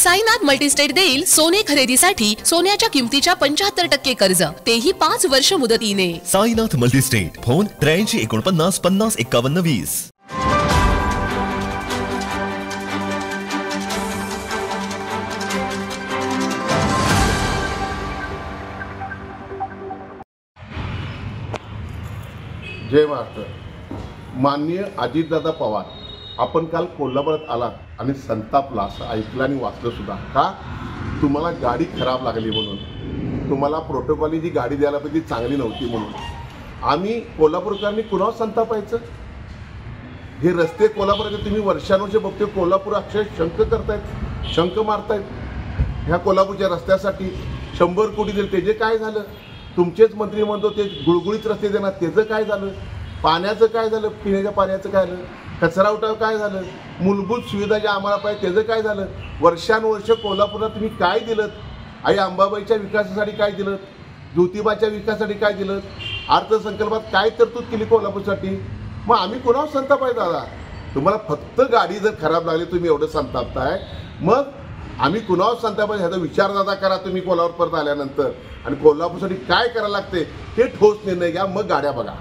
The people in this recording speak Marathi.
साईनाथ मल्टीस्टेट देईल सोने खरेदीसाठी सोन्याच्या किमतीच्या 75% कर्ज, तेही 5 वर्ष मुदतीने। Sainath multistate, phone 83 49 50 51 20। जय महाराष्ट्र। माननीय अजितदादा पवार, आपण काल कोल्हापुरात आलात आणि संतापला असं ऐकलं आणि वाचलं सुद्धा। का? तुम्हाला गाडी खराब लागली म्हणून, तुम्हाला प्रोटोकॉलची जी गाडी द्यायला पाहिजे ती चांगली नव्हती म्हणून। आम्ही कोल्हापूरकरांनी कुणावर संतापायचं? हे रस्ते कोल्हापुराचे तुम्ही वर्षानुवर्ष बघतोय, कोल्हापूर अक्षय शंख करतायत, शंख मारतायत। ह्या कोल्हापूरच्या रस्त्यासाठी 100 कोटी दिले, त्याचे काय झालं? तुमचेच मंत्री म्हणतो ते गुळगुळीत रस्ते देणार, त्याचं काय झालं? पाण्याचं काय झालं? पिण्याच्या पाण्याचं काय झालं? कचरा उठाव काय झालं? मूलभूत सुविधा ज्या आम्हाला पाहिजे त्याचं काय झालं? वर्षानुवर्ष कोल्हापूरला तुम्ही काय दिलं? आई अंबाबाईच्या विकासासाठी काय दिलं? ज्योतिबाच्या विकासासाठी काय दिलं? अर्थसंकल्पात काय तरतूद केली कोल्हापूरसाठी? मग आम्ही कोणावर संताप आहे दादा? तुम्हाला फक्त गाडी जर खराब लागली तुम्ही एवढं संतापताय, मग आम्ही कुणावर संताप आहे ह्याचा विचार दादा करा तुम्ही कोल्हापूर परत आल्यानंतर, आणि कोल्हापूरसाठी काय करायला लागते हे ठोस निर्णय घ्या, मग गाड्या बघा।